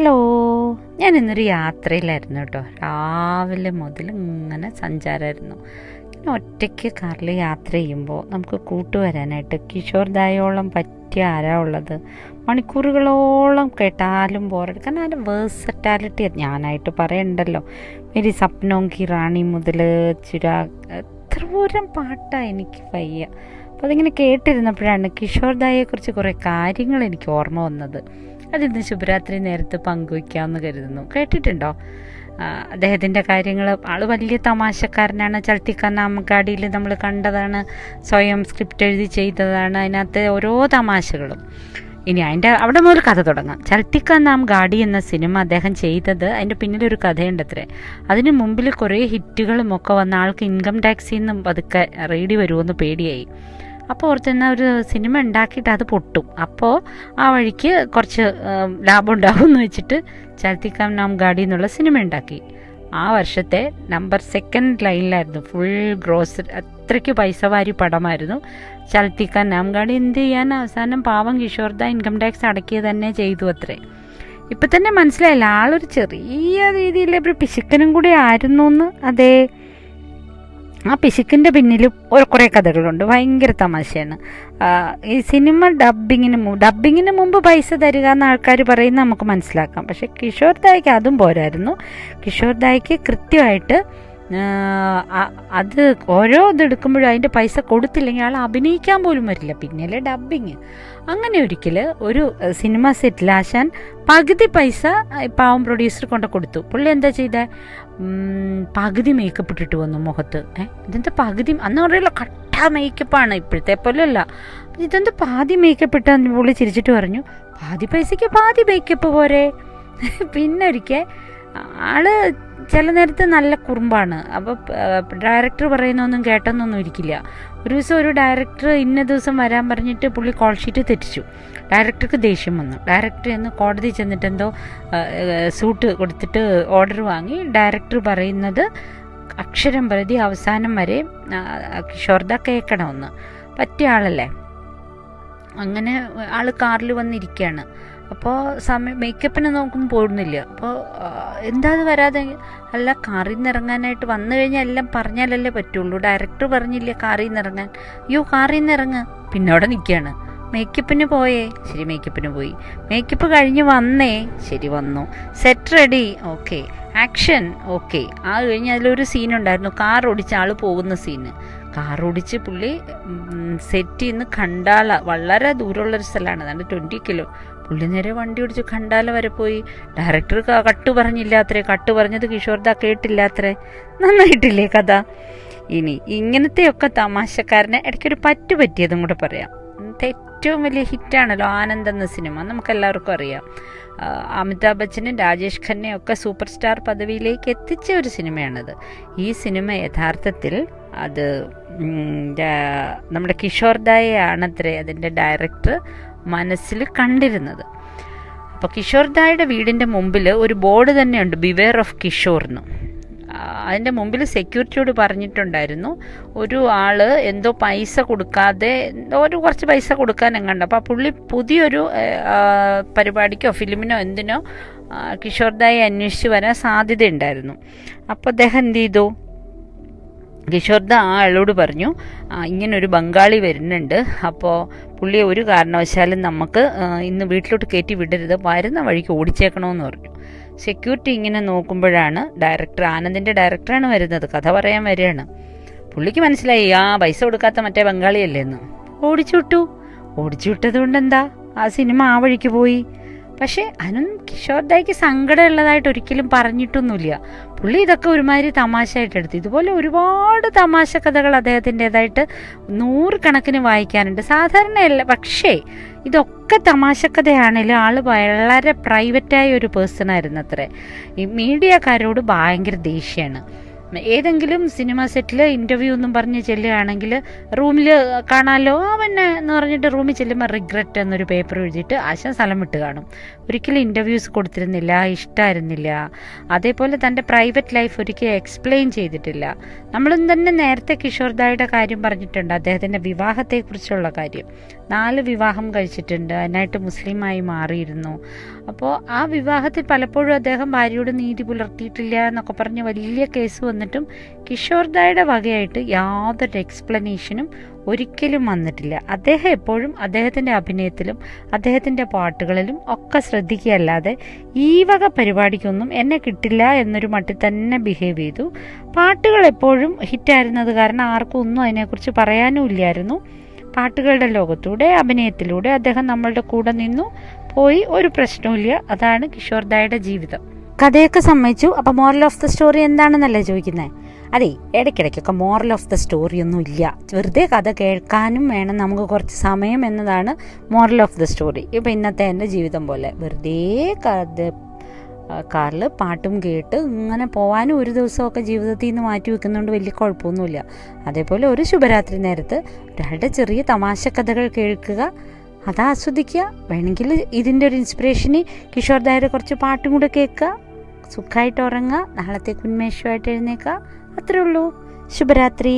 Hello, ഞാൻ ഇന്നൊരു യാത്രയിലായിരുന്നു കേട്ടോ. രാവിലെ മുതൽ ഇങ്ങനെ സഞ്ചാരമായിരുന്നു. ഇങ്ങനെ ഒറ്റയ്ക്ക് കാറിൽ യാത്ര ചെയ്യുമ്പോൾ നമുക്ക് കൂട്ടുവരാനായിട്ട് കിഷോർദായോളം പറ്റിയ ആരാ ഉള്ളത്? മണിക്കൂറുകളോളം കേട്ടാലും ബോറെടുക്കാൻ അതിൻ്റെ വേഴ്സറ്റാലിറ്റി ഞാനായിട്ട് പറയണ്ടല്ലോ. മേരി സപ്നോം കി റാണി മുതൽ ചിരാഗ്, എത്രപൂരം പാട്ടാണ്, എനിക്ക് വയ്യ. അപ്പോൾ അതിങ്ങനെ കേട്ടിരുന്നപ്പോഴാണ് കിഷോർദായെക്കുറിച്ച് കുറേ കാര്യങ്ങൾ എനിക്ക് ഓർമ്മ വന്നത്. അതിന്ന് ശുഭരാത്രി നേരത്ത് പങ്കുവയ്ക്കാമെന്ന് കരുതുന്നു. കേട്ടിട്ടുണ്ടോ അദ്ദേഹത്തിൻ്റെ കാര്യങ്ങൾ? ആൾ വലിയ തമാശക്കാരനാണ്. ചൽത്തി കാ നാം ഗാഡിയിൽ നമ്മൾ കണ്ടതാണ്, സ്വയം സ്ക്രിപ്റ്റ് എഴുതി ചെയ്തതാണ്. അതിനകത്ത് ഓരോ തമാശകളും. ഇനി അവിടെ മുതൽ കഥ തുടങ്ങാം. ചൽത്തി കാ നാം ഗാഡി എന്ന സിനിമ അദ്ദേഹം ചെയ്തത്, അതിൻ്റെ പിന്നിലൊരു കഥയുണ്ട് അത്രേ. അതിന് മുമ്പിൽ കുറേ ഹിറ്റുകളും ഒക്കെ വന്ന ആൾക്ക് ഇൻകം ടാക്സിൽ നിന്നും പതുക്കെ റെയ്ഡി വരുമെന്ന് പേടിയായി. അപ്പോൾ ഓർത്തുന്ന ഒരു സിനിമ ഉണ്ടാക്കിയിട്ട് അത് പൊട്ടും, അപ്പോൾ ആ വഴിക്ക് കുറച്ച് ലാഭം ഉണ്ടാവും എന്ന് വെച്ചിട്ട് ചൽത്തി കാ നാം ഗാഡി എന്നുള്ള സിനിമ ഉണ്ടാക്കി. ആ വർഷത്തെ നമ്പർ 2nd ലൈനിലായിരുന്നു, ഫുൾ ഗ്രോസ്, അത്രയ്ക്ക് പൈസ വാരി പടമായിരുന്നു ചൽത്തി കാ നാം ഗാഡി. എന്ത് ചെയ്യാൻ, അവസാനം പാവം കിഷോർദാ ഇൻകം ടാക്സ് അടക്കിയത് തന്നെ ചെയ്തു അത്രേ. ഇപ്പം തന്നെ മനസ്സിലായില്ല, ആളൊരു ചെറിയ രീതിയിൽ ഒരു പിശുക്കനും കൂടി ആയിരുന്നു എന്ന്. അതേ, ആ പിശുക്കിൻ്റെ പിന്നിൽ കുറേ കഥകളുണ്ട്, ഭയങ്കര തമാശയാണ്. ഈ സിനിമ ഡബ്ബിങ്ങിന് മുമ്പ് പൈസ തരിക എന്ന് ആൾക്കാർ പറയുന്നത് നമുക്ക് മനസ്സിലാക്കാം. പക്ഷേ കിഷോർദായ്ക്ക് അതും പോരായിരുന്നു. കിഷോർദായ്ക്ക് കൃത്യമായിട്ട് അത് ഓരോ ഇതെടുക്കുമ്പോഴും അതിൻ്റെ പൈസ കൊടുത്തില്ലെങ്കിൽ ആൾ അഭിനയിക്കാൻ പോലും വരില്ല. പിന്നല്ലേ ഡബ്ബിങ്. അങ്ങനെ ഒരിക്കൽ ഒരു സിനിമ സെറ്റിൽ ആശാൻ പകുതി പൈസ പാവം പ്രൊഡ്യൂസർ കൊണ്ട് കൊടുത്തു. പുള്ളി എന്താ ചെയ്തേ, പകുതി മേക്കപ്പ് ഇട്ടിട്ട് വന്നു മുഖത്ത്. ഇതെന്താ പകുതി? അന്ന് പറയല്ലോ കട്ട മേക്കപ്പാണ്, ഇപ്പോഴത്തെ പോലെ അല്ല. ഇതെന്താ പാതി മേക്കപ്പ് ഇട്ടാന്ന് പുള്ളി ചിരിച്ചിട്ട് പറഞ്ഞു, പാതി പൈസയ്ക്ക് പാതി മേക്കപ്പ് പോരെ. പിന്നെ ഒരിക്കൽ ആള് ചില നേരത്ത് നല്ല കുറുമ്പാണ്. അപ്പോൾ ഡയറക്ടർ പറയുന്നൊന്നും കേട്ടെന്നൊന്നും ഇരിക്കില്ല. ഒരു ദിവസം ഒരു ഡയറക്ടർ ഇന്ന ദിവസം വരാൻ പറഞ്ഞിട്ട് പുള്ളി കോൾ ഷീറ്റ് തെറ്റിച്ചു. ഡയറക്ടർക്ക് ദേഷ്യം വന്നു. ഡയറക്ടർ എന്ന് കോടതി ചെന്നിട്ട് എന്തോ സൂട്ട് കൊടുത്തിട്ട് ഓർഡർ വാങ്ങി. ഡയറക്ടർ പറയുന്നത് അക്ഷരം പ്രതി അവസാനം വരെ കിഷോർദാ കേൾക്കണമെന്ന്. പറ്റിയ ആളല്ലേ. അങ്ങനെ ആൾ കാറിൽ വന്നിരിക്കുകയാണ്. അപ്പോൾ മേക്കപ്പിന് നോക്കുമ്പോൾ പോടുന്നില്ല. അപ്പോൾ എന്താ അത് വരാതെ? അല്ല, കാറിൽ നിന്ന് ഇറങ്ങാനായിട്ട് വന്നു കഴിഞ്ഞാൽ എല്ലാം പറഞ്ഞാലല്ലേ പറ്റുള്ളൂ. ഡയറക്ടർ പറഞ്ഞില്ലേ കാറിൽ നിന്ന് ഇറങ്ങാൻ. അയ്യോ, കാറിൽ നിന്ന് ഇറങ്ങ്. പിന്നെ അവിടെ നിൽക്കുകയാണ്. മേക്കപ്പിന് പോയേ, ശരി മേക്കപ്പിന് പോയി. മേക്കപ്പ് കഴിഞ്ഞ് വന്നേ, ശരി വന്നു. Set ready, okay. Action, okay. ആ കഴിഞ്ഞ് അതിലൊരു സീനുണ്ടായിരുന്നു, കാർ ഓടിച്ച് ആൾ പോകുന്ന സീന്. കാർ ഓടിച്ച് പുള്ളി സെറ്റിൽ നിന്ന് ഖണ്ടാല, വളരെ ദൂരമുള്ളൊരു സ്ഥലമാണ്, അതാണ്ട് 20 കിലോ. പുള്ളി നേരെ വണ്ടി ഓടിച്ച് ഖണ്ടാല വരെ പോയി. ഡയറക്ടർ കട്ട് പറഞ്ഞില്ലാത്രേ, കട്ട് പറഞ്ഞത് കിഷോർദാ കേട്ടില്ലാത്രേ. നന്നായിട്ടില്ലേ കഥ? ഇനി ഇങ്ങനത്തെയൊക്കെ തമാശക്കാരനെ ഇടയ്ക്കൊരു പറ്റിയതും കൂടെ പറയാം. ഏറ്റവും വലിയ ഹിറ്റാണല്ലോ ആനന്ദ് എന്ന സിനിമ, നമുക്കെല്ലാവർക്കും അറിയാം. അമിതാഭ് ബച്ചനും രാജേഷ് ഖന്നയും ഒക്കെ സൂപ്പർ സ്റ്റാർ പദവിയിലേക്ക് എത്തിച്ച ഒരു സിനിമയാണത്. ഈ സിനിമ യഥാർത്ഥത്തിൽ അത് നമ്മുടെ കിഷോർദായെയാണത്രേ അതിൻ്റെ ഡയറക്ടർ മനസ്സിൽ കണ്ടിരുന്നത്. അപ്പോൾ കിഷോർദായുടെ വീടിൻ്റെ മുമ്പിൽ ഒരു ബോർഡ് തന്നെയുണ്ട്, ബിവെയർ ഓഫ് കിഷോർ എന്ന്. അതിൻ്റെ മുമ്പിൽ സെക്യൂരിറ്റിയോട് പറഞ്ഞിട്ടുണ്ടായിരുന്നു, ഒരു ആൾ എന്തോ പൈസ കൊടുക്കാതെ, കുറച്ച് പൈസ കൊടുക്കാൻ എങ്ങാണ്ട്. അപ്പോൾ പുള്ളി പുതിയൊരു പരിപാടിക്കോ ഫിലിമിനോ എന്തിനോ കിഷോർദായെ അന്വേഷിച്ച് വരാൻ സാധ്യതയുണ്ടായിരുന്നു. അപ്പോൾ അദ്ദേഹം എന്ത് ചെയ്തു, കിഷോർദാ ആ ആളോട് പറഞ്ഞു, ഇങ്ങനൊരു ബംഗാളി വരുന്നുണ്ട്, അപ്പോൾ പുള്ളിയെ ഒരു കാരണവശാലും നമുക്ക് ഇന്ന് വീട്ടിലോട്ട് കയറ്റി വിടരുത്, വരുന്ന വഴിക്ക് ഓടിച്ചേക്കണമെന്ന് പറഞ്ഞു. സെക്യൂരിറ്റി ഇങ്ങനെ നോക്കുമ്പോഴാണ് ഡയറക്ടർ, ആനന്ദിൻ്റെ ഡയറക്ടറാണ് വരുന്നത്, കഥ പറയാൻ വരികയാണ്. പുള്ളിക്ക് മനസ്സിലായി പൈസ കൊടുക്കാത്ത മറ്റേ ബംഗാളിയല്ലേ എന്ന്. ഓടിച്ചു വിട്ടത് കൊണ്ട് എന്താ, ആ സിനിമ ആ വഴിക്ക് പോയി. പക്ഷേ അതിനൊന്നും കിഷോർദായ്ക്ക് സങ്കടമുള്ളതായിട്ട് ഒരിക്കലും പറഞ്ഞിട്ടൊന്നുമില്ല. പുള്ളി ഇതൊക്കെ ഒരുമാതിരി തമാശയായിട്ട് എടുത്തു. ഇതുപോലെ ഒരുപാട് തമാശ കഥകൾ അദ്ദേഹത്തിൻ്റെതായിട്ട് 100 കണക്കിന് വായിക്കാനുണ്ട്. സാധാരണയല്ല, പക്ഷേ ഇതൊക്കെ തമാശക്കഥയാണെങ്കിലും ആൾ വളരെ പ്രൈവറ്റായ ഒരു പേഴ്സണായിരുന്നു അത്രേ. ഈ മീഡിയക്കാരോട് ഭയങ്കര ദേഷ്യമാണ്. ഏതെങ്കിലും സിനിമ സെറ്റിൽ ഇൻ്റർവ്യൂ ഒന്നും പറഞ്ഞ് ചെല്ലുകയാണെങ്കിൽ റൂമിൽ കാണാമല്ലോ പിന്നെ എന്ന് പറഞ്ഞിട്ട് റൂമിൽ ചെല്ലുമ്പോൾ റിഗ്രറ്റ് എന്നൊരു പേപ്പർ എഴുതിയിട്ട് ആശാൻ സ്ഥലം വിട്ട് കാണും. ഒരിക്കലും ഇൻ്റർവ്യൂസ് കൊടുത്തിരുന്നില്ല, ഇഷ്ടമായിരുന്നില്ല. അതേപോലെ തൻ്റെ പ്രൈവറ്റ് ലൈഫ് ഒരിക്കലും എക്സ്പ്ലെയിൻ ചെയ്തിട്ടില്ല. നമ്മളും തന്നെ നേരത്തെ കിഷോർദായുടെ കാര്യം പറഞ്ഞിട്ടുണ്ട്, അദ്ദേഹത്തിൻ്റെ വിവാഹത്തെക്കുറിച്ചുള്ള കാര്യം. 4 വിവാഹം കഴിച്ചിട്ടുണ്ട്, അതിനായിട്ട് മുസ്ലിമായി മാറിയിരുന്നു. അപ്പോൾ ആ വിവാഹത്തിൽ പലപ്പോഴും അദ്ദേഹം ഭാര്യയോട് നീതി പുലർത്തിയിട്ടില്ല എന്നൊക്കെ പറഞ്ഞ് വലിയ കേസ് വന്നിട്ടും കിഷോർദായുടെ വകയായിട്ട് യാതൊരു എക്സ്പ്ലനേഷനും ഒരിക്കലും വന്നിട്ടില്ല. അദ്ദേഹം എപ്പോഴും അദ്ദേഹത്തിൻ്റെ അഭിനയത്തിലും അദ്ദേഹത്തിൻ്റെ പാട്ടുകളിലും ഒക്കെ ശ്രദ്ധിക്കുകയല്ലാതെ ഈ വക പരിപാടിക്കൊന്നും എന്നെ കിട്ടില്ല എന്നൊരു മട്ടിൽ തന്നെ ബിഹേവ് ചെയ്തു. പാട്ടുകൾ എപ്പോഴും ഹിറ്റായിരുന്നത് കാരണം ആർക്കും ഒന്നും അതിനെക്കുറിച്ച് പറയാനും ഇല്ലായിരുന്നു. പാട്ടുകളുടെ ലോകത്തൂടെ അഭിനയത്തിലൂടെ അദ്ദേഹം നമ്മളുടെ കൂടെ നിന്നു പോയി, ഒരു പ്രശ്നവുമില്ല. അതാണ് കിഷോർദായുടെ ജീവിതം. കഥയൊക്കെ സമ്മതിച്ചു. അപ്പോൾ മോറൽ ഓഫ് ദ സ്റ്റോറി എന്താണെന്നല്ലേ ചോദിക്കുന്നത്? അതെ, ഇടയ്ക്കിടയ്ക്കൊക്കെ മോറൽ ഓഫ് ദ സ്റ്റോറി ഒന്നും ഇല്ല, വെറുതെ കഥ കേൾക്കാനും വേണം നമുക്ക് കുറച്ച് സമയം എന്നതാണ് മോറൽ ഓഫ് ദ സ്റ്റോറി. ഇപ്പം ഇന്നത്തെ എൻ്റെ ജീവിതം പോലെ വെറുതെ കാറിൽ പാട്ടും കേട്ട് ഇങ്ങനെ പോകാനും ഒരു ദിവസമൊക്കെ ജീവിതത്തിൽ നിന്ന് മാറ്റി വെക്കുന്നതുകൊണ്ട് വലിയ കുഴപ്പമൊന്നുമില്ല. അതേപോലെ ഒരു ശുഭരാത്രി നേരത്ത് ഒരാളുടെ ചെറിയ തമാശ കഥകൾ കേൾക്കുക, അത് ആസ്വദിക്കുക. വേണമെങ്കിൽ ഇതിൻ്റെ ഒരു ഇൻസ്പിറേഷന് കിഷോർദായുടെ കുറച്ച് പാട്ടും കൂടെ കേൾക്കുക, സുഖമായിട്ട് ഉറങ്ങുക, നാളത്തേക്ക് ഉന്മേഷമായിട്ട് എഴുന്നേൽക്കുക. അത്രേ ഉള്ളൂ. ശുഭരാത്രി.